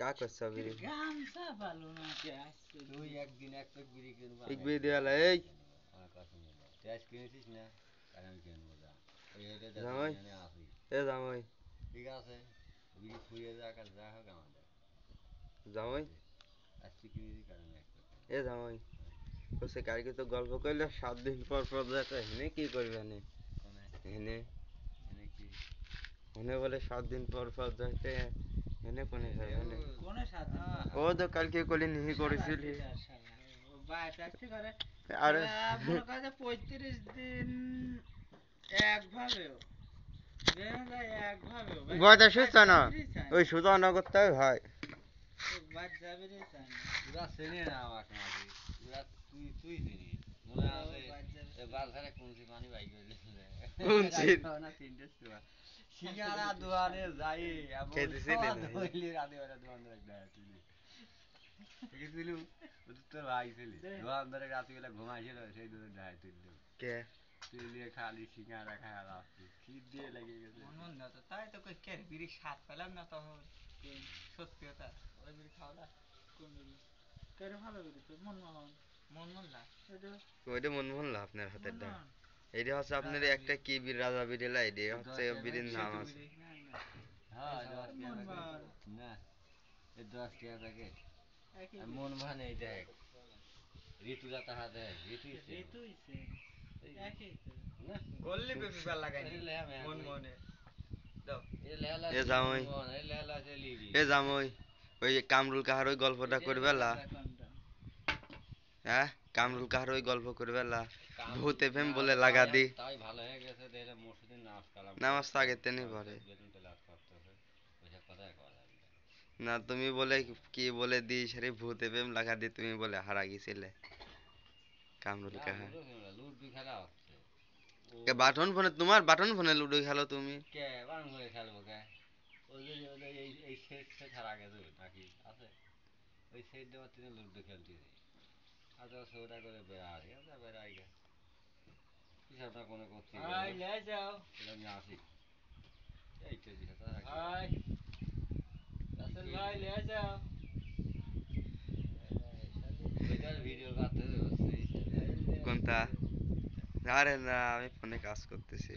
का करसा बिरी गामसा पालो ना के আসছে তুই একদিন এক প্যাক বিড়ি কিনবো एक আমি भी একদিন दिया এক ला প্যাক ए বিড়ি কিনবো আমার কথা নেই তুই কিনেছিস না তাহলে আমি কিনবো যা ওই এটা দেখ আমি जामाई এখানে আসি ए जामाई ঠিক আছে বিড়ি ফুরিয়ে যাক আর যা হোক আমাদের जामाई আজকে কিনেছি কারণ আমি এক প্যাক কিনবো ए जामाई ওসে কালকে তো গল্প কইলে 7 দিন পর যাতে হেনে কি করবে নে কোনে হেনে এনে কি হেনে বলে 7 दिन পর যাইতে হেনে কোনে যাবে নে কোনে 7 দিন ও তো কালকে কলি নিহি করেছিল বাই প্র্যাকটিস করে আরে মনে করে 35 দিন একভাবেও একভাবেও বয়টা সুস্থ না ওই সুতো না করতে হবে ভাই বাদ যাবে রে চান পুরা চেনে না আমাকে মাঝি পুরা তুই চিনিস মনে আছে বাজারে কোনছি পানি বাইক হইলে কোনছি না তিনটে সময় সিঙ্গারা দোকানে যাই এমন খেতেছিলি না হইলে রাতে বেলা দোকান ধরে দেখছিলি দেখেছিলি তোর ভাই ছিলি দোকান ধরে রাতে বেলা ঘুমাইছিল সেই দোকান দেখাই তুললি কে তুই নিয়ে খালি সিঙ্গারা খাওয়া আসছি খিদ দিয়ে লেগে গেছে মন না তো তাই তো কই কে বিড়ি স্বাদ পেলাম না তখন সত্যি কথা ওই বিড়ি খাওয়া কোন বিড়ি কেন ভালো বিড়ি তো মন না ওইটা মনমোহন লা আপনার হাতের দা এইটা হচ্ছে আপনার একটা কি বীর রাজা বিড়েলা এইটা হচ্ছে বীরের নাম আছে হ্যাঁ না এই 10 টাকা প্যাকেট মন ভান এই দেখ ঋতুরা তাহা দেখ ঋতুইছে একই তো না গল্লি পেপি পার লাগাই মন মনে দাও এ জামাই এ জামাই ওই কামরুল কাহার ওই গল্পটা করবে লা হ্যাঁ কামরুল কাহার ওই গল্প করবে লা ভূত এফএম বলে লাগা দি তাই ভালো হয়ে গেছে দেখলে মসজিদের নামাজ কালাম নামাজ তো আগের দিনই পড়ে বেতন তেল আজ করতেছে ওইসব কথাই কওয়া যাবে না না তুমি বলে কি বলে দিস রে ভূত এফএম লাগা দি তুমি বলে হারা গেছিলে কামরুল কাহা লুডু খেলা হচ্ছে কে বাটন ফোনে তোমার বাটন ফোনে লুডো খেলো তুমি কে বারণ করে খেলবো কে ওই এই সেট ছাড়া গেছে নাকি আছে ওই সেট দেওয়ার তিনি লুডো খেলতেছি আর তো সোটা করে বেড়াই বেড়াই গে হিসাবটা কোনো করছি যাও আমি আসি এই তো দিকে তো রাসেল ভাই লে যাও ওইটার ভিডিও করতে হচ্ছে কোনটা আরে না আমি ফোনে কাজ করতেছি